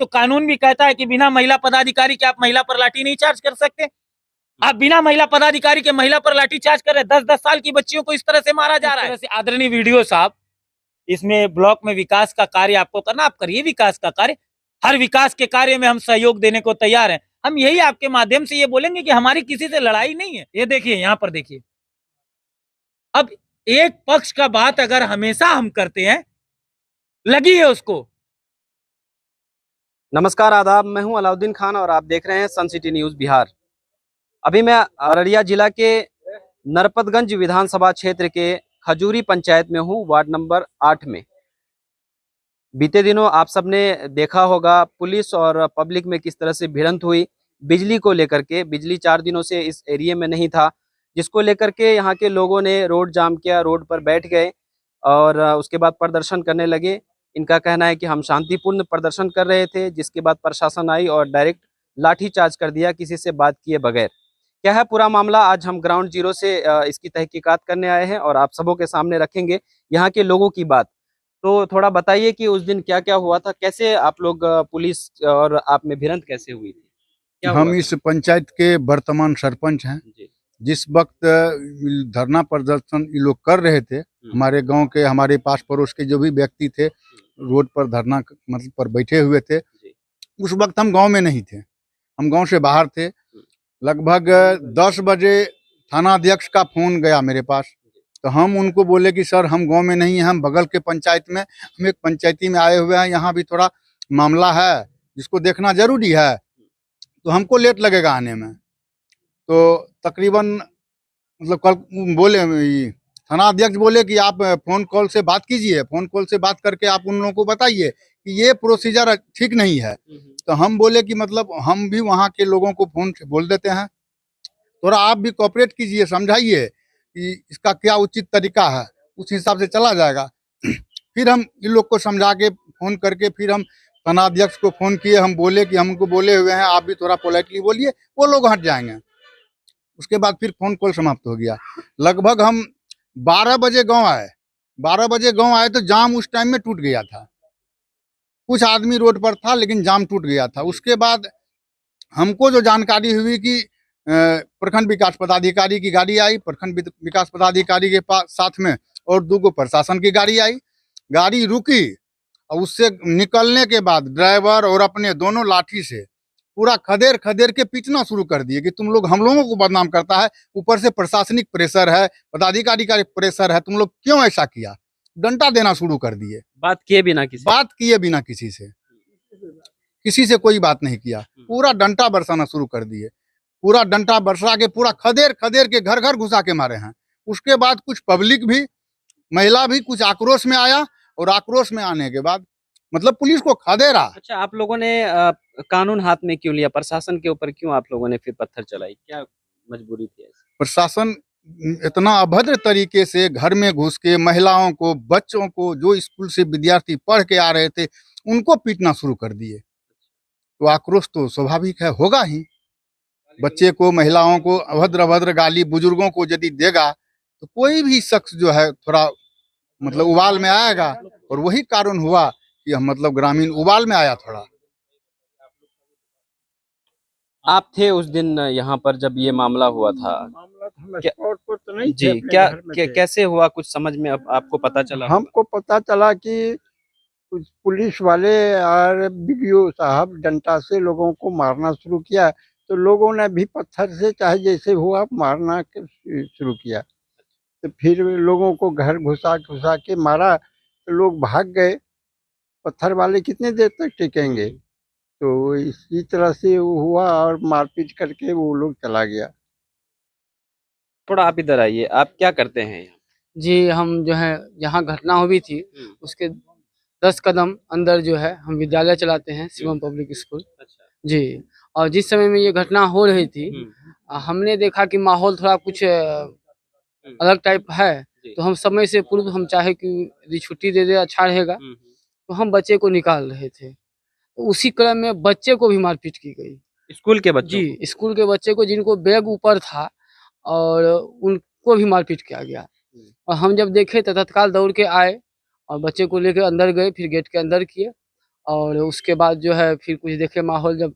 तो कानून भी कहता है कि बिना महिला पदाधिकारी के आप महिला पर लाठी नहीं चार्ज कर सकते। आप बिना महिला पदाधिकारी के महिला पर लाठी चार्ज कर रहे, 10-10 साल की बच्चियों को इस तरह से मारा जा रहा है। आदरणीय वीडियो साहब, इसमें ब्लॉक में विकास का कार्य आपको करना, आप करिए विकास का कार्य। हर विकास के कार्य में हम सहयोग देने को तैयार हैं। हम यही आपके माध्यम से ये बोलेंगे कि हमारी किसी से लड़ाई नहीं है। ये देखिए, यहाँ पर देखिए, अब एक पक्ष का बात अगर हमेशा हम करते हैं, लगी है उसको। नमस्कार, आदाब। मैं हूं अलाउद्दीन खान और आप देख रहे हैं सन सिटी न्यूज बिहार। अभी मैं अररिया जिला के नरपतगंज विधानसभा क्षेत्र के खजूरी पंचायत में हूं, वार्ड नंबर 8 में। बीते दिनों आप सबने देखा होगा पुलिस और पब्लिक में किस तरह से भिड़ंत हुई बिजली को लेकर के। बिजली 4 दिनों से इस एरिया में नहीं था, जिसको लेकर के यहाँ के लोगों ने रोड जाम किया, रोड पर बैठ गए और उसके बाद प्रदर्शन करने लगे। इनका कहना है कि हम शांतिपूर्ण प्रदर्शन कर रहे थे, जिसके बाद प्रशासन आई और डायरेक्ट लाठी चार्ज कर दिया, किसी से बात किए बगैर। क्या है पूरा मामला, आज हम ग्राउंड जीरो से इसकी तहकीकात करने आए हैं और आप सबों के सामने रखेंगे यहाँ के लोगों की बात। तो थोड़ा बताइए कि उस दिन क्या क्या हुआ था, कैसे आप लोग पुलिस और आप में भिड़ंत कैसे हुई थी, क्या हम हुआ इस पंचायत के वर्तमान सरपंच हैं। जी। जिस वक्त धरना प्रदर्शन ये लोग कर रहे थे, हमारे गांव के, हमारे पास पड़ोस के जो भी व्यक्ति थे रोड पर धरना मतलब पर बैठे हुए थे, उस वक्त हम गांव में नहीं थे, हम गांव से बाहर थे। लगभग 10 बजे थाना अध्यक्ष का फोन गया मेरे पास, तो हम उनको बोले कि सर हम गांव में नहीं हैं, हम बगल के पंचायत में, हम एक पंचायती में आए हुए हैं, यहाँ भी थोड़ा मामला है जिसको देखना जरूरी है, तो हमको लेट लगेगा आने में। तो तकरीबन मतलब कल बोले, थाना अध्यक्ष बोले कि आप फोन कॉल से बात कीजिए, फोन कॉल से बात करके आप उन लोगों को बताइए कि ये प्रोसीजर ठीक नहीं है। तो हम बोले कि मतलब हम भी वहाँ के लोगों को फोन से बोल देते हैं, थोड़ा आप भी कोऑपरेट कीजिए, समझाइए कि इसका क्या उचित तरीका है, उस हिसाब से चला जाएगा। फिर हम इन लोग को समझा के फोन करके फिर हम थाना अध्यक्ष को फोन किए, हम बोले कि हमको बोले हुए हैं, आप भी थोड़ा पोलाइटली बोलिए, वो लोग हट जाएंगे। उसके बाद फिर फोन कॉल समाप्त हो गया। लगभग हम 12 बजे गांव आए, 12 बजे गांव आए तो जाम उस टाइम में टूट गया था। कुछ आदमी रोड पर था लेकिन जाम टूट गया था। उसके बाद हमको जो जानकारी हुई कि प्रखंड विकास पदाधिकारी की गाड़ी आई, प्रखंड विकास पदाधिकारी के पास साथ में और 2 प्रशासन की गाड़ी आई। गाड़ी रुकी और उससे निकलने के बाद ड्राइवर और अपने दोनों लाठी से पूरा खदेड़ खदेड़ के पीटना शुरू कर दिए कि तुम लोग हम लोगों को बदनाम करता है, ऊपर से प्रशासनिक प्रेशर है, पदाधिकारी का प्रेशर है, तुम लोग क्यों ऐसा किया। डंडा देना शुरू कर दिए, बात किए बिना किसी से, किसी से कोई बात नहीं किया, पूरा डंडा बरसाना शुरू कर दिए। पूरा डंडा बरसा के पूरा खदेड़ खदेड़ के घर घर घुसा के मारे हैं। उसके बाद कुछ पब्लिक भी, महिला भी कुछ आक्रोश में आया और आक्रोश में आने के बाद मतलब पुलिस को खदेड़ा। अच्छा, आप लोगों ने कानून हाथ में क्यों लिया, प्रशासन के ऊपर क्यों आप लोगों ने फिर पत्थर चलाई, क्या मजबूरी थी ऐसी? प्रशासन इतना अभद्र तरीके से घर में घुस के महिलाओं को, बच्चों को, जो स्कूल से विद्यार्थी पढ़ के आ रहे थे उनको पीटना शुरू कर दिए। तो आक्रोश तो स्वाभाविक है, होगा ही। बच्चे को, महिलाओं को अभद्र अभद्र गाली, बुजुर्गों को यदि देगा तो कोई भी शख्स जो है थोड़ा मतलब उबाल में आएगा, और वही कारण हुआ कि हम मतलब ग्रामीण उबाल में आया थोड़ा। आप थे उस दिन यहाँ पर जब ये मामला हुआ था? हम स्पॉट पर तो नहीं थे, जी, अपने क्या घर में थे। कैसे हुआ, कुछ समझ में आपको पता चला? हमको पता चला कि कुछ पुलिस वाले और बीडीओ साहब डंडा से लोगों को मारना शुरू किया, तो लोगों ने भी पत्थर से चाहे जैसे हुआ मारना शुरू किया। तो फिर लोगों को घर घुसा घुसा के मारा, तो लोग भाग गए। पत्थर वाले कितने देर तक टिकेंगे, तो इसी तरह से वो हुआ और मारपीट करके वो लोग चला गया। थोड़ा आप इधर आइए, आप क्या करते हैं यहाँ? जी, हम जो है यहाँ घटना हुई थी उसके 10 कदम अंदर जो है हम विद्यालय चलाते हैं, शिवम पब्लिक स्कूल। अच्छा। जी, और जिस समय में ये घटना हो रही थी हमने देखा कि माहौल थोड़ा कुछ अलग टाइप है, तो हम समय से पूर्व हम चाहे कि यदि छुट्टी दे दे अच्छा रहेगा, तो हम बच्चे को निकाल रहे थे। तो उसी क्रम में बच्चे को भी मारपीट की गई। स्कूल के बच्चों जी, स्कूल के बच्चे को, जिनको बैग ऊपर था, और उनको भी मारपीट किया गया। और हम जब देखे तो तत्काल दौड़ के आए और बच्चे को लेकर अंदर गए, फिर गेट के अंदर किए और उसके बाद जो है फिर कुछ देखे माहौल जब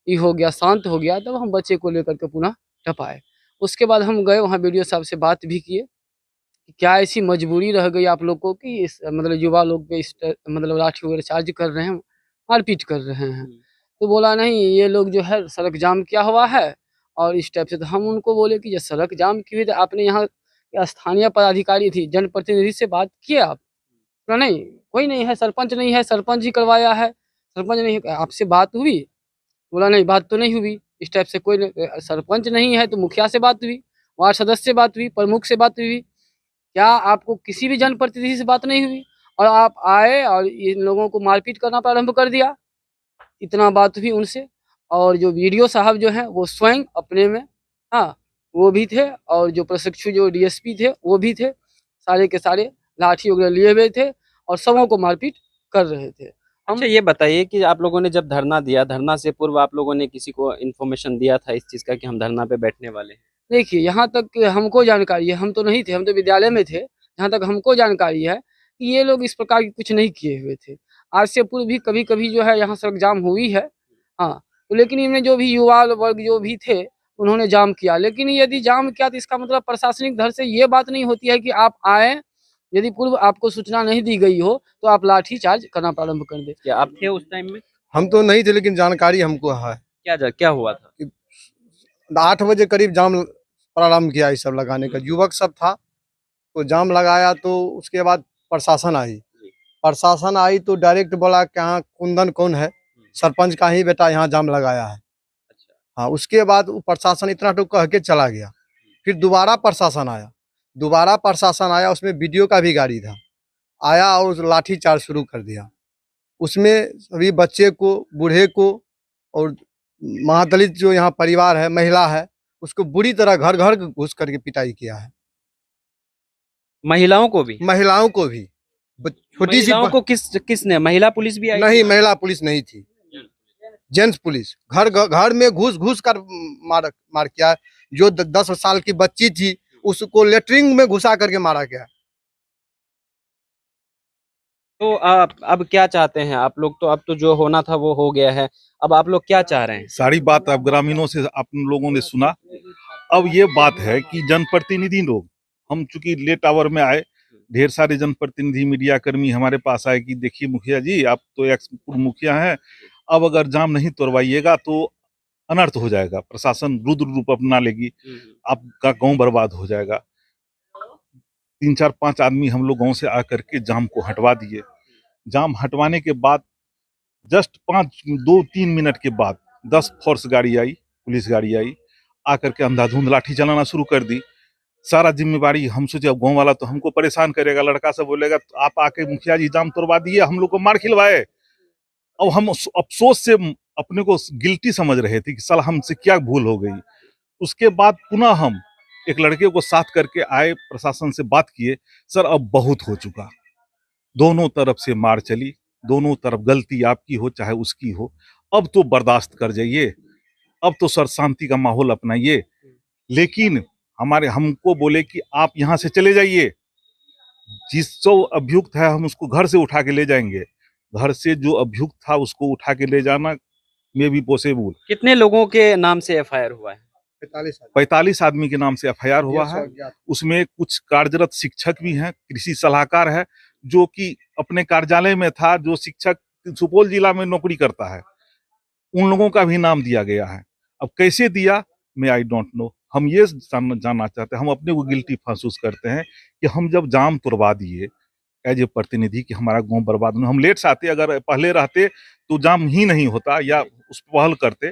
ये हो गया, शांत हो गया, तब हम बच्चे को लेकर के पुनः टपाए। उसके बाद हम गए वहाँ बीडीओ साहब से बात भी किए कि क्या ऐसी मजबूरी रह गई आप लोग को कि इस मतलब युवा लोग पे इस मतलब लाठी वगैरह चार्ज कर रहे हैं, मारपीट कर रहे हैं। तो बोला नहीं, ये लोग जो है सड़क जाम किया हुआ है और इस टाइप से। तो हम उनको बोले कि ये सड़क जाम की हुई, तो आपने यहाँ के स्थानीय पदाधिकारी थी, जनप्रतिनिधि से बात किए आप? बोला नहीं, कोई नहीं है, सरपंच नहीं है, सरपंच ही करवाया है, सरपंच नहीं है। आपसे बात हुई? बोला नहीं, बात तो नहीं हुई। इस टाइप से कोई सरपंच नहीं है तो मुखिया से बात हुई, वार्ड सदस्य से बात हुई, प्रमुख से बात हुई, क्या आपको किसी भी जनप्रतिनिधि से बात नहीं हुई? और आप आए और इन लोगों को मारपीट करना प्रारंभ कर दिया। इतना बात हुई उनसे। और जो वीडियो साहब जो हैं वो स्वयं अपने में, हाँ, वो भी थे, और जो प्रशिक्षु जो डीएसपी थे वो भी थे, सारे के सारे लाठी वगैरह लिए हुए थे और सबों को मारपीट कर रहे थे। हम अच्छा, ये बताइए कि आप लोगों ने जब धरना दिया, धरना से पूर्व आप लोगों ने किसी को इन्फॉर्मेशन दिया था इस चीज़ का कि हम धरना पे बैठने वाले हैं? देखिए, यहाँ तक हमको जानकारी है, हम तो नहीं थे, हम तो विद्यालय में थे। जहाँ तक हमको जानकारी है कि ये लोग इस प्रकार की कुछ नहीं किए हुए थे। आज से पूर्व भी कभी-कभी जो है यहाँ सड़क जाम हुई है। हाँ, तो लेकिन इनमें जो भी युवा वर्ग जो भी थे, उन्होंने जाम किया। लेकिन यदि जाम किया तो इसका मतलब प्रशासनिक धर से ये बात नहीं होती है कि आप आएँ, यदि पूर्व आपको सूचना नहीं दी गई हो, तो आप लाठी चार्ज करना प्रारंभ कर दें। क्या आप थे उस टाइम में? हम तो नहीं थे, लेकिन जानकारी हमको है। क्या हुआ था? 8 बजे करीब जाम प्रारंभ किया ये सब लगाने का, युवक सब था तो जाम लगाया। तो उसके बाद प्रशासन आई। प्रशासन आई तो डायरेक्ट बोला कि हाँ, कुंदन कौन है, सरपंच का ही बेटा यहाँ जाम लगाया है। हाँ, उसके बाद वो प्रशासन इतना तो कह के चला गया। फिर दोबारा प्रशासन आया, उसमें वीडियो का भी गाड़ी था, आया और लाठी चार्ज शुरू कर दिया। उसमें सभी बच्चे को, बूढ़े को और महादलित जो यहाँ परिवार है, महिला है, उसको बुरी तरह घर घर घुस करके पिटाई किया है। महिलाओं को भी? महिलाओं को भी, छोटी सी महिलाओं को किसने? महिला पुलिस भी आई? नहीं, महिला पुलिस नहीं थी, जेंट्स पुलिस। घर घर में घुस घुस कर मार किया। जो 10 साल की बच्ची थी उसको लेटरिन में घुसा करके मारा गया। तो आप अब क्या चाहते हैं आप लोग? तो अब तो जो होना था वो हो गया है, अब आप लोग क्या चाह रहे हैं? सारी बात अब ग्रामीणों से आप लोगों ने सुना। अब ये बात है कि जनप्रतिनिधि लोग, हम चूंकि लेट आवर में आए, ढेर सारे जनप्रतिनिधि मीडिया कर्मी हमारे पास आए कि देखिए मुखिया जी, आप तो एक्स मुखिया हैं, अब अगर जाम नहीं तोड़वाइएगा तो अनर्थ हो जाएगा, प्रशासन रुद्र रूप अपना लेगी, आपका गांव बर्बाद हो जाएगा। 3 4 5 आदमी हम लोग गांव से आकर के जाम को हटवा दिए। जाम हटवाने के बाद जस्ट 2-3 मिनट के बाद 10 फोर्स गाड़ी आई, पुलिस गाड़ी आई, आकर के अंधाधुंध लाठी चलाना शुरू कर दी। सारा जिम्मेवारी हम सोचे अब गाँव वाला तो हमको परेशान करेगा, लड़का सब बोलेगा तो आप आके मुखिया जी जाम तोड़वा दिए, हम लोग को मार खिलवाए। अब हम अफसोस से अपने को गिल्टी समझ रहे थे कि साला हमसे क्या भूल हो गई। उसके बाद पुनः हम एक लड़के को साथ करके आए, प्रशासन से बात किए, सर अब बहुत हो चुका, दोनों तरफ से मार चली, दोनों तरफ गलती आपकी हो चाहे उसकी हो, अब तो बर्दाश्त कर जाइए, अब तो सर शांति का माहौल अपनाइए। लेकिन हमको बोले कि आप यहाँ से चले जाइए, जो अभियुक्त है हम उसको घर से उठा के ले जाएंगे, घर से जो अभियुक्त था उसको उठा के ले जाना में भी पॉसिबल। कितने लोगों के नाम से एफआईआर हुआ है? 45 आदमी के नाम से एफआईआर हुआ है। उसमें कुछ कार्यरत शिक्षक भी हैं, कृषि सलाहकार है जो कि अपने कार्यालय में था, जो शिक्षक सुपौल जिला में नौकरी करता है, उन लोगों का भी नाम दिया गया है। अब कैसे दिया मैं आई डोंट नो। हम ये जानना चाहते हैं, हम अपने को गिल्टी महसूस करते हैं कि हम जब जाम तुड़वा दिए एज ए प्रतिनिधि कि हमारा गांव बर्बाद नहीं, हम लेट से आते, अगर पहले रहते तो जाम ही नहीं होता या उस पहल करते।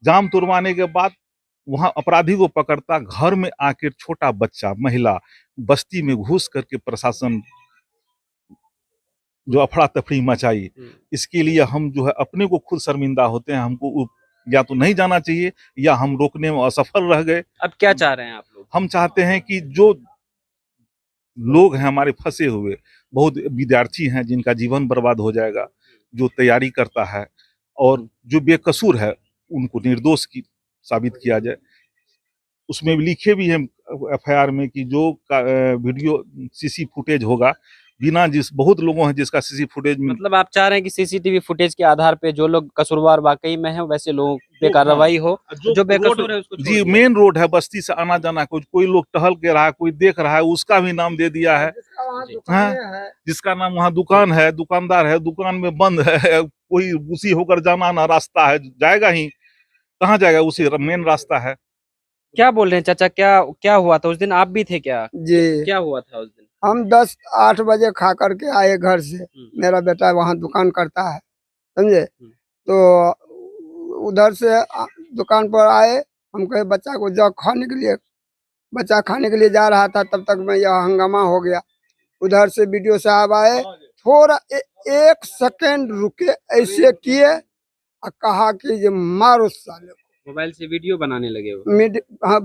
जाम तुड़वाने के बाद वहां अपराधी को पकड़ता, घर में आकर छोटा बच्चा, महिला, बस्ती में घुस करके प्रशासन जो अफड़ा तफड़ी मचाई, इसके लिए हम जो है अपने को खुद शर्मिंदा होते हैं। हमको या तो नहीं जाना चाहिए या हम रोकने में असफल रह गए। अब क्या चाह रहे हैं आप लोग? हम चाहते हैं कि जो लोग हैं हमारे फंसे हुए, बहुत विद्यार्थी हैं जिनका जीवन बर्बाद हो जाएगा, जो तैयारी करता है, और जो बेकसूर है उनको निर्दोष की साबित किया जाए। उसमें लिखे भी हैं एफआईआर में कि जो वीडियो सीसी फुटेज होगा बिना बहुत लोगों हैं जिसका सीसी फुटेज में मतलब आप चाह रहे हैं कि सीसीटीवी फुटेज के आधार पे जो लोग कसूरवार वाकई में है वैसे लोगों पे कार्रवाई हो, जो बेकसूर है उसको छोड़ जी दिया मेन रोड है, बस्ती से आना जाना, कोई लोग टहल के रहा है, कोई देख रहा है, उसका भी नाम दे दिया है। हाँ, जिसका नाम वहाँ दुकान है, दुकानदार है, दुकान में बंद है, कोई उसी होकर जाना ना रास्ता है, जाएगा ही कहाँ जाएगा, उसी मेन रास्ता है। क्या बोल रहे हैं चाचा, क्या क्या हुआ था उस दिन? आप भी थे क्या? जी क्या हुआ था उस दिन? हम 8 बजे खा करके आए घर से। मेरा बेटा वहाँ दुकान करता है, समझे। तो उधर से दुकान पर आए, हम कहे बच्चा को जाओ खाने के लिए। बच्चा खाने के लिए जा रहा था, तब तक में यह हंगामा हो गया। उधर से वीडियो साहब आए, थोड़ा 1 सेकंड रुके, ऐसे किए और कहा कि ये मारो साले को। मोबाइल से वीडियो बनाने लगे वो? हाँ,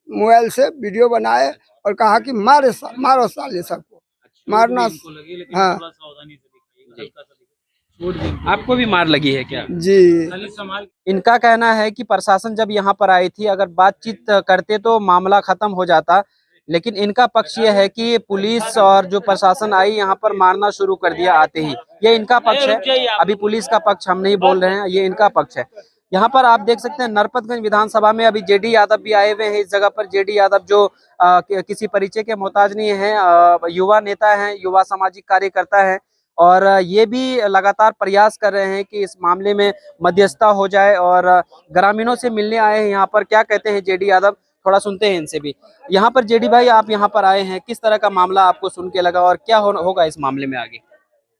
मोबाइल से वीडियो बनाए और कहा कि मारो साले सबको, मारना। हाँ आपको भी मार लगी है क्या? जी। इनका कहना है कि प्रशासन जब यहाँ पर आई थी, अगर बातचीत करते तो मामला खत्म हो जाता, लेकिन इनका पक्ष ये है कि पुलिस और जो प्रशासन आई यहाँ पर मारना शुरू कर दिया आते ही। ये इनका पक्ष है, अभी पुलिस का पक्ष हम नहीं बोल रहे हैं, ये इनका पक्ष है। यहाँ पर आप देख सकते हैं नरपतगंज विधानसभा में अभी जेडी यादव भी आए हुए हैं इस जगह पर। जेडी यादव जो किसी परिचय के मोहताज नहीं है, युवा नेता हैं, युवा सामाजिक कार्यकर्ता है, और ये भी लगातार प्रयास कर रहे हैं कि इस मामले में मध्यस्थता हो जाए, और ग्रामीणों से मिलने आए हैं यहाँ पर। क्या कहते हैं जेडी यादव, थोड़ा सुनते हैं इनसे भी। यहाँ पर जेडी भाई, आप यहाँ पर आए हैं, किस तरह का मामला आपको सुन के लगा और क्या होगा इस मामले में आगे?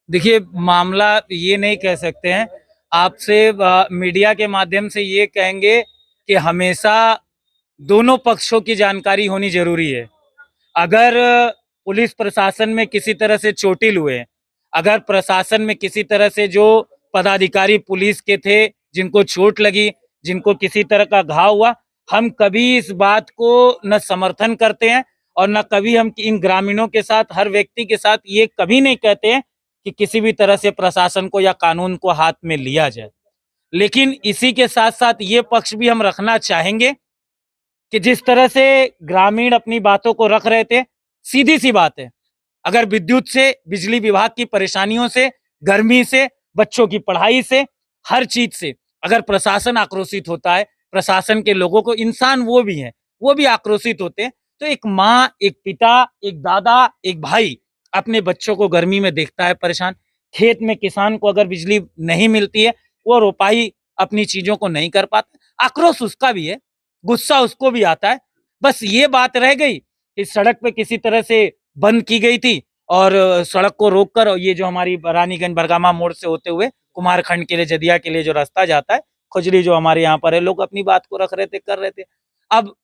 देखिए, मामला ये नहीं कह सकते हैं, आपसे मीडिया के माध्यम से ये कहेंगे कि हमेशा दोनों पक्षों की जानकारी होनी जरूरी है। अगर पुलिस प्रशासन में किसी तरह से चोटिल हुए, अगर प्रशासन में किसी तरह से जो पदाधिकारी पुलिस के थे जिनको चोट लगी, जिनको किसी तरह का घाव हुआ, हम कभी इस बात को न समर्थन करते हैं और न कभी हम इन ग्रामीणों के साथ, हर व्यक्ति के साथ ये कभी नहीं कहते हैं कि किसी भी तरह से प्रशासन को या कानून को हाथ में लिया जाए। लेकिन इसी के साथ साथ ये पक्ष भी हम रखना चाहेंगे कि जिस तरह से ग्रामीण अपनी बातों को रख रहे थे, सीधी सी बात है, अगर विद्युत से, बिजली विभाग की परेशानियों से, गर्मी से, बच्चों की पढ़ाई से, हर चीज से अगर प्रशासन आक्रोशित होता है, प्रशासन के लोगों को, इंसान वो भी हैं, वो भी आक्रोशित होते हैं, तो एक माँ, एक पिता, एक दादा, एक भाई अपने बच्चों को गर्मी में देखता है परेशान। खेत में किसान को अगर बिजली नहीं मिलती है, वो रोपाई अपनी चीजों को नहीं कर पाता, आक्रोश उसका भी है, गुस्सा उसको भी आता है। बस ये बात रह गई कि सड़क पे किसी तरह से बंद की गई थी और सड़क को रोककर, ये जो हमारी रानीगंज बरगामा मोड़ से होते हुए कुमारखंड के लिए, जदिया के लिए जो रास्ता जाता है, खुजली जो हमारे यहाँ पर है, लोग अपनी बात को रख रहे थे, कर रहे थे। अब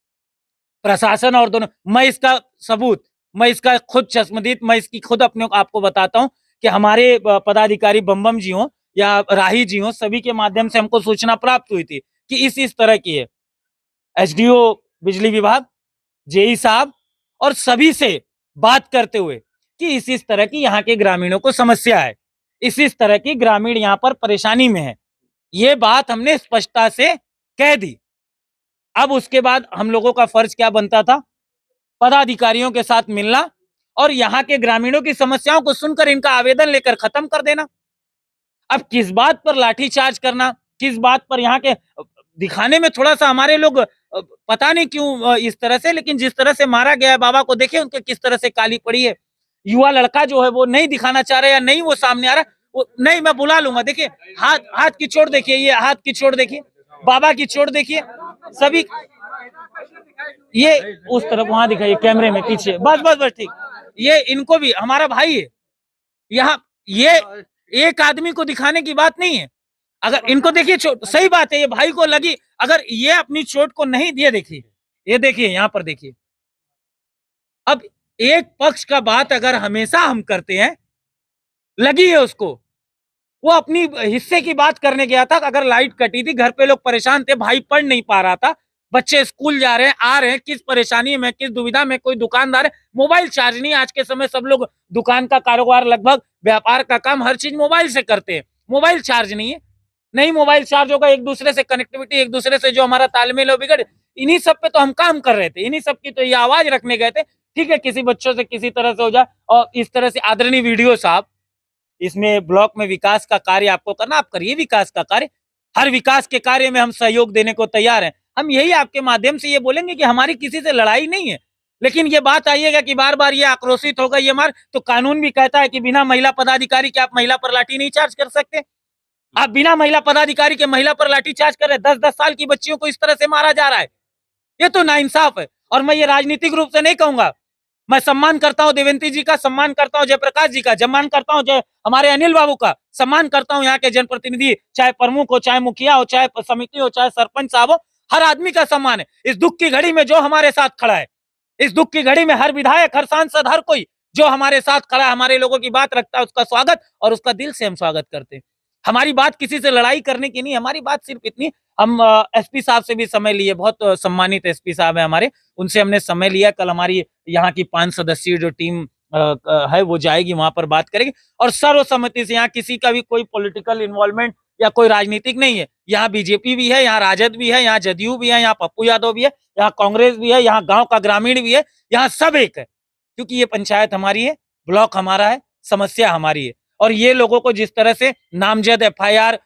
प्रशासन और दोनों, मैं इसका सबूत, मैं इसका खुद चश्मदीद, मैं इसकी खुद अपने आपको बताता हूँ कि हमारे पदाधिकारी बम जी हों या राही जी हों, सभी के माध्यम से हमको सूचना प्राप्त हुई थी कि इस तरह की है। एसडीओ बिजली विभाग, जेई साहब और सभी से बात करते हुए कि इस तरह की यहाँ के ग्रामीणों को समस्या है, इस तरह की ग्रामीण यहाँ पर परेशानी में है, ये बात हमने स्पष्टता से कह दी। अब उसके बाद हम लोगों का फर्ज क्या बनता था? पदाधिकारियों के साथ मिलना और यहाँ के ग्रामीणों की समस्याओं को सुनकर इनका आवेदन लेकर खत्म कर देना। अब किस बात पर लाठीचार्ज करना, किस बात पर यहाँ के दिखाने में थोड़ा सा हमारे लोग पता नहीं क्यों इस तरह से, लेकिन जिस तरह से मारा गया है बाबा को देखिए, उनके किस तरह से काली पड़ी है। युवा लड़का जो है वो नहीं दिखाना चाह रहा या नहीं वो सामने आ रहा, वो नहीं, मैं बुला लूंगा। देखिए हाथ की चोट देखिए, ये हाथ की चोट देखिए, बाबा की चोट देखिए, सभी ये उस तरफ वहां दिखाइए कैमरे में पीछे, बस ठीक। ये इनको भी हमारा भाई है यहाँ, ये एक आदमी को दिखाने की बात नहीं है। अगर इनको देखिए चोट, सही बात है, ये भाई को लगी, अगर ये अपनी चोट को नहीं दिए, देखिए ये देखिए यहाँ पर देखिए। अब एक पक्ष का बात अगर हमेशा हम करते हैं, लगी है उसको, वो अपनी हिस्से की बात करने गया था। अगर लाइट कटी थी, घर पे लोग परेशान थे, भाई पढ़ नहीं पा रहा था, बच्चे स्कूल जा रहे हैं, आ रहे हैं, किस परेशानी में, किस दुविधा में, कोई दुकानदार है, मोबाइल चार्ज नहीं। आज के समय सब लोग दुकान का कारोबार, लगभग व्यापार का काम, हर चीज मोबाइल से करते हैं, मोबाइल चार्ज नहीं है, नहीं मोबाइल चार्ज होगा, एक दूसरे से कनेक्टिविटी, एक दूसरे से जो हमारा तालमेल है बिगड़, इन्हीं सब पे तो हम काम कर रहे थे, इन्हीं सब की तो ये आवाज रखने गए थे। ठीक है, किसी बच्चों से किसी तरह से हो जाए, और इस तरह से आदरणीय वीडियो साहब, इसमें ब्लॉक में विकास का कार्य आपको करना, आप करिए विकास का कार्य, हर विकास के कार्य में हम सहयोग देने को तैयार हैं। हम यही आपके माध्यम से ये बोलेंगे कि हमारी किसी से लड़ाई नहीं है, लेकिन ये बात आइएगा कि बार बार ये आक्रोशित होगा ये मार, तो कानून भी कहता है कि बिना महिला पदाधिकारी के आप महिला पर लाठी नहीं चार्ज कर सकते। आप बिना महिला पदाधिकारी के महिला पर लाठी चार्ज कर रहे, 10-10 साल की बच्चियों को इस तरह से मारा जा रहा है, ये तो नाइंसाफ है। और मैं ये राजनीतिक रूप से नहीं कहूंगा, मैं सम्मान करता हूं देवेंती जी का, सम्मान करता हूं जयप्रकाश जी का, सम्मान करता हूं हमारे अनिल बाबू का, सम्मान करता हूं यहाँ के जनप्रतिनिधि, चाहे प्रमुख हो, चाहे मुखिया हो, चाहे समिति हो, चाहे सरपंच साहब हो, हर आदमी का सम्मान है। इस दुख की घड़ी में जो हमारे साथ खड़ा है, इस दुख की घड़ी में हर विधायक, हर सांसद, हर कोई जो हमारे साथ खड़ा है, हमारे लोगों की बात रखता है, उसका स्वागत, और उसका दिल से हम स्वागत करते हैं। हमारी बात किसी से लड़ाई करने की नहीं, हमारी बात सिर्फ इतनी, हम एसपी साहब से भी समय लिए, बहुत सम्मानित एसपी साहब है हमारे, उनसे हमने समय लिया। कल हमारी यहाँ की 5 सदस्यीय जो टीम है वो जाएगी, वहां पर बात करेगी, और सर्वसम्मति से, यहाँ किसी का भी कोई पॉलिटिकल इन्वॉल्वमेंट या कोई राजनीतिक नहीं है। यहाँ बीजेपी भी है, यहाँ राजद भी है, यहाँ जदयू भी है, यहाँ पप्पू यादव भी है, यहाँ कांग्रेस भी है, यहाँ गांव का ग्रामीण भी है, यहाँ सब एक है, क्योंकि ये पंचायत हमारी है, ब्लॉक हमारा है, समस्या हमारी है। और ये लोगों को जिस तरह से नामजद एफआईआर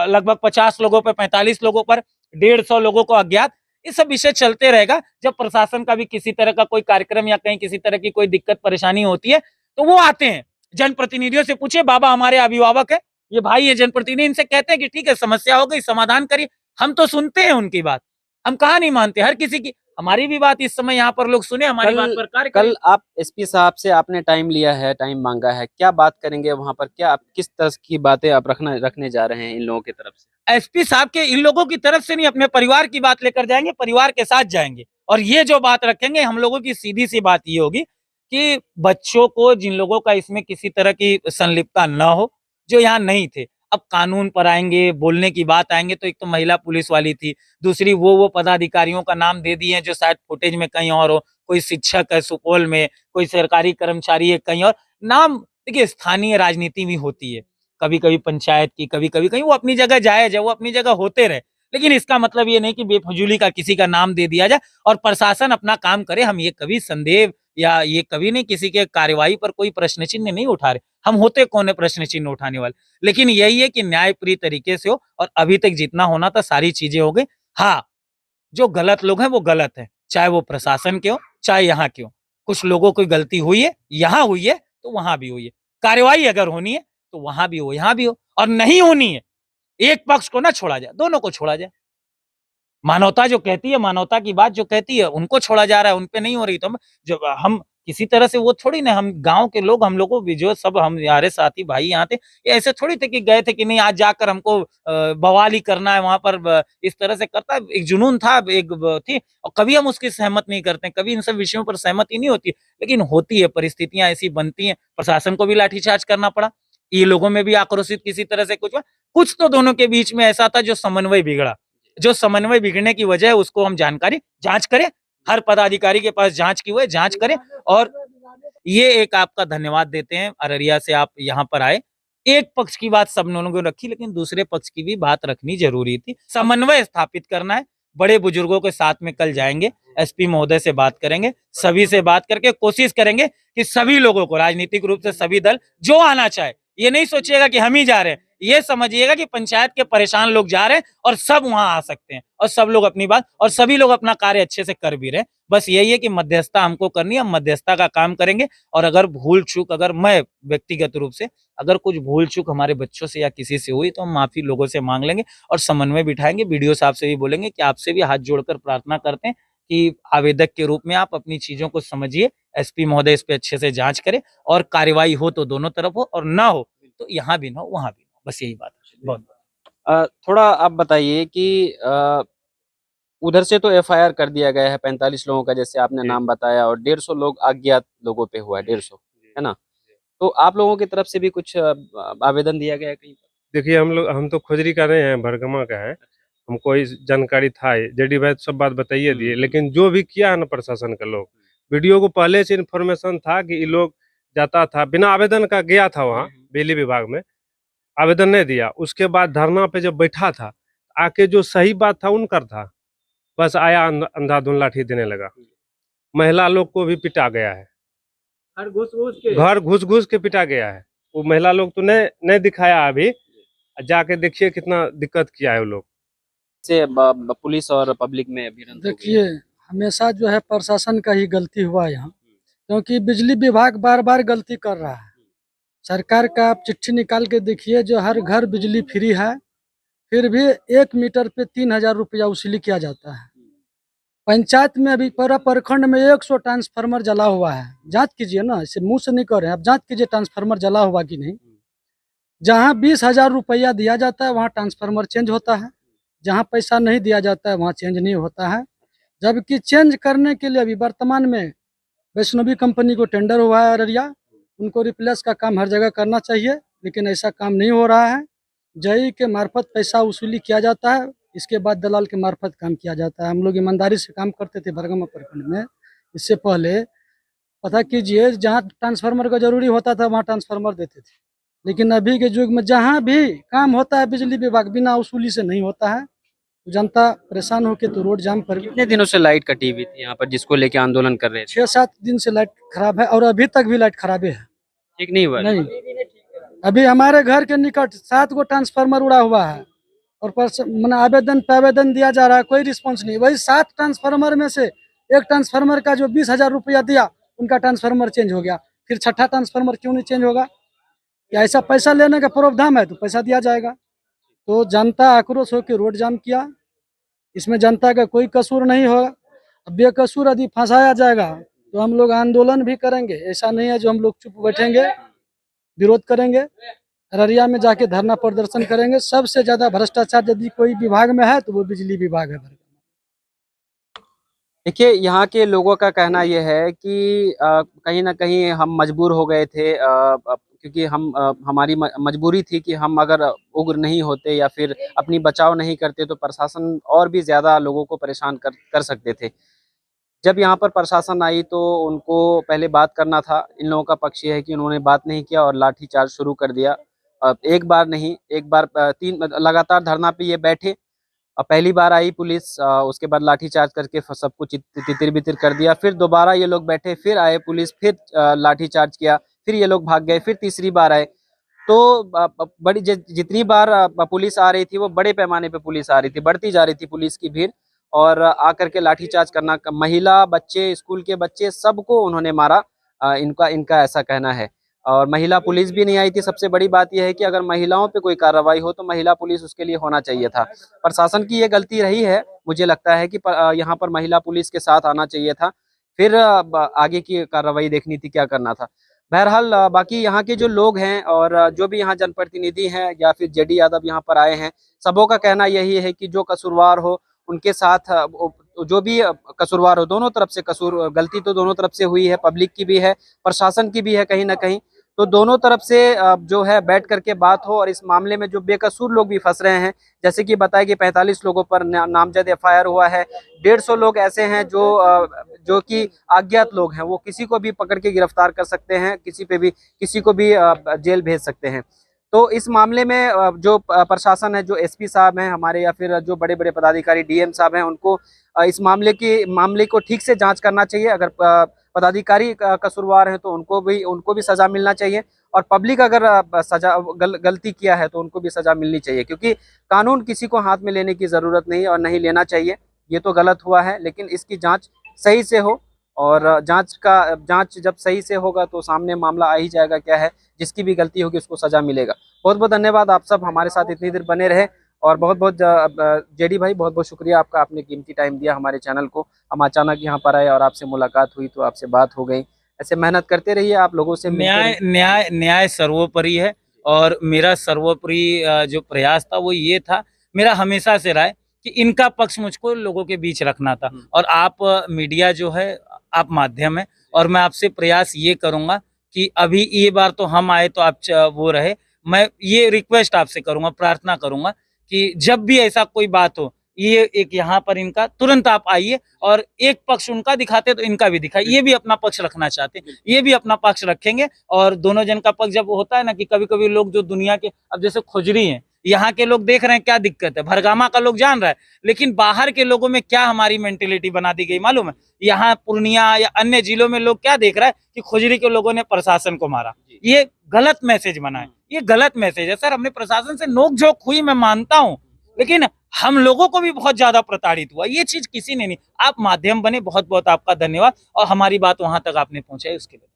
लगभग 50 लोगों पर, 45 लोगों पर, 150 लोगों को अज्ञात, ये सब विषय चलते रहेगा। जब प्रशासन का भी किसी तरह का कोई कार्यक्रम या कहीं किसी तरह की कोई दिक्कत परेशानी होती है तो वो आते हैं, जनप्रतिनिधियों से पूछे, बाबा हमारे अभिभावक है, ये भाई है जनप्रतिनिधि, इनसे कहते हैं कि ठीक है समस्या हो गई, समाधान करिए। हम तो सुनते हैं उनकी बात, हम कहाँ नहीं मानते, हर किसी की, हमारी भी बात इस समय यहाँ पर लोग सुने, हमारी बात पर कार्य करें। कल आप एसपी साहब से आपने टाइम लिया है, टाइम मांगा है, क्या बात करेंगे वहां पर, क्या आप किस तरह की बातें आप रखने जा रहे हैं इन लोगों की तरफ से? एसपी साहब के इन लोगों की तरफ से नहीं, अपने परिवार की बात लेकर जाएंगे, परिवार के साथ जाएंगे, और ये जो बात रखेंगे, हम लोगों की सीधी सी बात ये होगी कि बच्चों को, जिन लोगों का इसमें किसी तरह की संलिप्तता न हो, जो यहाँ नहीं थे, अब कानून पर आएंगे, बोलने की बात आएंगे, तो एक तो महिला पुलिस वाली थी, दूसरी वो पदाधिकारियों का नाम दे दिए हैं जो शायद फुटेज में कहीं और हो, कोई शिक्षक है सुपौल में, कोई सरकारी कर्मचारी है कहीं और, नाम देखिए, स्थानीय राजनीति भी होती है, कभी कभी पंचायत की, कभी कभी कहीं, वो अपनी जगह जायज है, वो अपनी जगह होते रहे, लेकिन इसका मतलब ये नहीं कि बेफजूली का किसी का नाम दे दिया जाए, और प्रशासन अपना काम करे। हम ये कभी संदेह या ये कभी नहीं किसी के कार्यवाही पर कोई प्रश्न चिन्ह नहीं उठा रहे, हम होते कौन है प्रश्न चिन्ह उठाने वाले, लेकिन यही है कि न्यायप्रिय तरीके से हो, और अभी तक जितना होना था सारी चीजें हो गई। हाँ, जो गलत लोग हैं वो गलत है, चाहे वो प्रशासन के हो, चाहे यहाँ के हो, कुछ लोगों की गलती हुई है, यहाँ हुई है तो वहां भी हुई है, कार्रवाई अगर होनी है तो वहां भी हो, यहाँ भी हो, और नहीं होनी है, एक पक्ष को ना छोड़ा जाए, दोनों को छोड़ा जाए। मानवता जो कहती है, मानवता की बात जो कहती है, उनको छोड़ा जा रहा है, उनपे नहीं हो रही, तो जो हम किसी तरह से वो थोड़ी ना, हम गांव के लोग, हम लोगों भी जो सब हम हमारे साथी भाई यहाँ थे, ये ऐसे थोड़ी थे कि गए थे कि नहीं आज जाकर हमको बवाल ही करना है वहां पर, इस तरह से करता है, एक जुनून था, एक थी, और कभी हम उसकी सहमत नहीं करते, कभी इन सब विषयों पर सहमति नहीं होती, लेकिन होती है, परिस्थितियां ऐसी बनती हैं, प्रशासन को भी लाठीचार्ज करना पड़ा, ये लोगों में भी आक्रोशित किसी तरह से कुछ तो दोनों के बीच में ऐसा था जो समन्वय बिगड़ा, जो समन्वय बिगड़ने की वजह है उसको हम जांच करें, हर पदाधिकारी के पास जांच की हुई है, जांच करें। और ये एक आपका धन्यवाद देते हैं, अररिया से आप यहाँ पर आए, एक पक्ष की बात सब लोगों ने रखी, लेकिन दूसरे पक्ष की भी बात रखनी जरूरी थी, समन्वय स्थापित करना है। बड़े बुजुर्गों के साथ में कल जाएंगे, एसपी महोदय से बात करेंगे, सभी से बात करके कोशिश करेंगे कि सभी लोगों को, राजनीतिक रूप से सभी दल जो आना चाहे, ये नहीं सोचिएगा कि हम ही जा रहे हैं, ये समझिएगा कि पंचायत के परेशान लोग जा रहे हैं और सब वहां आ सकते हैं, और सब लोग अपनी बात, और सभी लोग अपना कार्य अच्छे से कर भी रहे हैं। बस यही है कि मध्यस्थता हमको करनी है, हम मध्यस्थता का काम करेंगे, और अगर भूल चूक, अगर मैं व्यक्तिगत रूप से अगर कुछ भूल चूक हमारे बच्चों से या किसी से हुई तो हम माफी लोगों से मांग लेंगे, और समन्वय बिठाएंगे। वीडियो साहब से भी बोलेंगे कि आपसे भी हाथ जोड़कर प्रार्थना करते हैं कि आवेदक के रूप में आप अपनी चीजों को समझिए, एसपी महोदय इस पे अच्छे से जांच करें, और कार्रवाई हो तो दोनों तरफ हो, और ना हो तो यहाँ भी ना हो, वहां भी ना हो, बस यही बात है। बहुत थोड़ा आप बताइए कि उधर से तो एफआईआर कर दिया गया है 45 लोगों का, जैसे आपने नाम बताया, और 150 लोग अज्ञात लोगों पे हुआ है, 150, है ना? तो आप लोगों की तरफ से भी कुछ आवेदन दिया गया है कहीं पर? देखिए, हम तो खोजरी कर रहे हैं, भरगमा का है, हमको इस जानकारी था, जेडी भाई सब बात बताइए दिए, लेकिन जो भी किया है ना प्रशासन का लोग, वीडियो को पहले से इन्फॉर्मेशन था कि ये लोग जाता था बिना आवेदन का, गया था वहाँ बिजली विभाग में, आवेदन नहीं दिया। उसके बाद धरना पे जब बैठा था, आके जो सही बात था उनका था, बस आया अंधाधुंध लाठी देने लगा। महिला लोग को भी पिटा गया है, घर घुस घुस के पिटा गया है। वो महिला लोग तो नहीं दिखाया अभी, जाके देखिए कितना दिक्कत किया है वो लोग। से पुलिस और पब्लिक में भिड़ंत हो गई। देखिए, हमेशा जो है प्रशासन का ही गलती हुआ है यहाँ, क्योंकि बिजली विभाग बार बार गलती कर रहा है। सरकार का आप चिट्ठी निकाल के देखिए, जो हर घर बिजली फ्री है, फिर भी 1 मीटर पे 3000 रुपया वसूली किया जाता है। पंचायत में अभी पूरा प्रखंड में 100 ट्रांसफार्मर जला हुआ है। जांच कीजिए ना, इसे मुंह से नहीं कर रहे हैं, आप जांच कीजिए ट्रांसफार्मर जला हुआ कि नहीं। जहाँ 20,000 रुपया दिया जाता है वहाँ ट्रांसफार्मर चेंज होता है, जहाँ पैसा नहीं दिया जाता है वहाँ चेंज नहीं होता है। जबकि चेंज करने के लिए अभी वर्तमान में वैष्णवी कंपनी को टेंडर हुआ है अररिया, उनको रिप्लेस का काम हर जगह करना चाहिए, लेकिन ऐसा काम नहीं हो रहा है। जई के मार्फत पैसा वसूली किया जाता है, इसके बाद दलाल के मार्फत काम किया जाता है। हम लोग ईमानदारी से काम करते थे बरगमा प्रखंड में। इससे पहले पता कीजिए, जहाँ ट्रांसफार्मर का जरूरी होता था वहाँ ट्रांसफार्मर देते थे, लेकिन अभी के युग में जहाँ भी काम होता है बिजली विभाग बिना वसूली से नहीं होता है। जनता परेशान होकर तो रोड जाम पर। कितने दिनों से लाइट कटी हुई थी यहाँ पर, जिसको लेके आंदोलन कर रहे थे? 6-7 दिन से लाइट खराब है और अभी तक भी लाइट खराब है, ठीक नहीं हुआ? नहीं। अभी हमारे घर के निकट 7 गो ट्रांसफार्मर उड़ा हुआ है और मैंने आवेदन पे आवेदन दिया जा रहा है, कोई रिस्पॉन्स नहीं। वही 7 ट्रांसफार्मर में से एक ट्रांसफार्मर का जो 20,000 रुपया दिया, उनका ट्रांसफार्मर चेंज हो गया। फिर 6ठा ट्रांसफार्मर क्यों नहीं चेंज होगा? क्या ऐसा पैसा लेने का प्रावधान है तो पैसा दिया जाएगा। तो जनता आक्रोश होकर रोड जाम किया, इसमें जनता का कोई कसूर नहीं होगा। बेकसूर यदि फंसाया जाएगा तो हम लोग आंदोलन भी करेंगे। ऐसा नहीं है जो हम लोग चुप बैठेंगे, विरोध करेंगे, अररिया में जाके धरना प्रदर्शन करेंगे। सबसे ज्यादा भ्रष्टाचार यदि कोई विभाग में है तो वो बिजली विभाग है। देखिए, यहाँ के लोगों का कहना यह है कि कहीं ना कहीं हम मजबूर हो गए थे, क्योंकि हमारी मजबूरी थी कि हम अगर उग्र नहीं होते या फिर अपनी बचाव नहीं करते तो प्रशासन और भी ज़्यादा लोगों को परेशान कर सकते थे। जब यहाँ पर प्रशासन आई तो उनको पहले बात करना था। इन लोगों का पक्ष ये है कि उन्होंने बात नहीं किया और लाठीचार्ज शुरू कर दिया। एक बार नहीं, एक बार 3 लगातार धरना पे ये बैठे। पहली बार आई पुलिस, उसके बाद लाठीचार्ज करके सब कुछ तितिर बितिर कर दिया। फिर दोबारा ये लोग बैठे, फिर आए पुलिस, फिर लाठीचार्ज किया, फिर ये लोग भाग गए। फिर तीसरी बार आए तो बड़ी जितनी बार पुलिस आ रही थी वो बड़े पैमाने पे पुलिस आ रही थी, बढ़ती जा रही थी पुलिस की भीड़, और आकर के लाठीचार्ज करना, महिला, बच्चे, स्कूल के बच्चे, सबको उन्होंने मारा। इनका ऐसा कहना है। और महिला पुलिस भी नहीं आई थी। सबसे बड़ी बात यह है कि अगर महिलाओं पे कोई कार्रवाई हो तो महिला पुलिस उसके लिए होना चाहिए था। प्रशासन की ये गलती रही है, मुझे लगता है कि यहाँ पर महिला पुलिस के साथ आना चाहिए था, फिर आगे की कार्रवाई देखनी थी, क्या करना था। बहरहाल बाकी यहाँ के जो लोग हैं और जो भी यहाँ जनप्रतिनिधि हैं या फिर जेडी यादव यहाँ पर आए हैं, सबों का कहना यही है कि जो कसूरवार हो उनके साथ, जो भी कसूरवार हो, दोनों तरफ से गलती तो दोनों तरफ से हुई है, पब्लिक की भी है, प्रशासन की भी है कहीं ना कहीं। तो दोनों तरफ से जो है बैठ करके बात हो, और इस मामले में जो बेकसूर लोग भी फंस रहे हैं, जैसे कि बताया कि 45 लोगों पर नामजद एफआईआर हुआ है। 150 लोग ऐसे हैं जो कि अज्ञात लोग हैं, वो किसी को भी पकड़ के गिरफ्तार कर सकते हैं, किसी को भी जेल भेज सकते हैं। तो इस मामले में जो प्रशासन है, जो एसपी साहब हैं हमारे, या फिर जो बड़े बड़े पदाधिकारी डीएम साहब हैं, उनको इस मामले को ठीक से जांच करना चाहिए। अगर पदाधिकारी कसूरवार हैं तो उनको भी सजा मिलना चाहिए, और पब्लिक अगर गलती किया है तो उनको भी सजा मिलनी चाहिए, क्योंकि कानून किसी को हाथ में लेने की ज़रूरत नहीं है और नहीं लेना चाहिए। ये तो गलत हुआ है, लेकिन इसकी जांच सही से हो, और जांच जब सही से होगा तो सामने मामला आ ही जाएगा क्या है। जिसकी भी गलती होगी उसको सजा मिलेगा। बहुत बहुत धन्यवाद, आप सब हमारे साथ इतनी देर बने रहे, और बहुत बहुत जेडी भाई, बहुत बहुत शुक्रिया आपका, आपने कीमती टाइम दिया हमारे चैनल को। हम अचानक यहाँ पर आए और आपसे मुलाकात हुई तो आपसे बात हो गई। ऐसे मेहनत करते रहिए, आप लोगों से न्याय सर्वोपरि है, और मेरा सर्वोपरि जो प्रयास था वो ये था, मेरा हमेशा से रहा है कि इनका पक्ष मुझको लोगों के बीच रखना था। और आप मीडिया जो है, आप माध्यम है, और मैं आपसे प्रयास ये करूंगा कि अभी ये बार तो हम आए तो आप वो रहे। मैं ये रिक्वेस्ट आपसे करूंगा, प्रार्थना करूंगा कि जब भी ऐसा कोई बात हो, ये एक यहाँ पर इनका तुरंत आप आइए और एक पक्ष उनका दिखाते तो इनका भी दिखाए, ये भी अपना पक्ष रखना चाहते, ये भी अपना पक्ष रखेंगे। और दोनों जन का पक्ष जब होता है ना कि कभी कभी लोग जो दुनिया के, अब जैसे खुजरी हैं, यहाँ के लोग देख रहे हैं क्या दिक्कत है, भरगामा का लोग जान रहा है, लेकिन बाहर के लोगों में क्या हमारी मेंटेलिटी बना दी गई मालूम है। यहाँ पूर्णिया या अन्य जिलों में लोग क्या देख रहा है कि खुजरी के लोगों ने प्रशासन को मारा, ये गलत मैसेज बना है, ये गलत मैसेज है। सर हमने प्रशासन से नोकझोंक हुई, मैं मानता हूँ, लेकिन हम लोगों को भी बहुत ज्यादा प्रताड़ित हुआ, ये चीज किसी ने नहीं। आप माध्यम बने, बहुत बहुत आपका धन्यवाद, और हमारी बात वहां तक आपने पहुंचाई उसके लिए।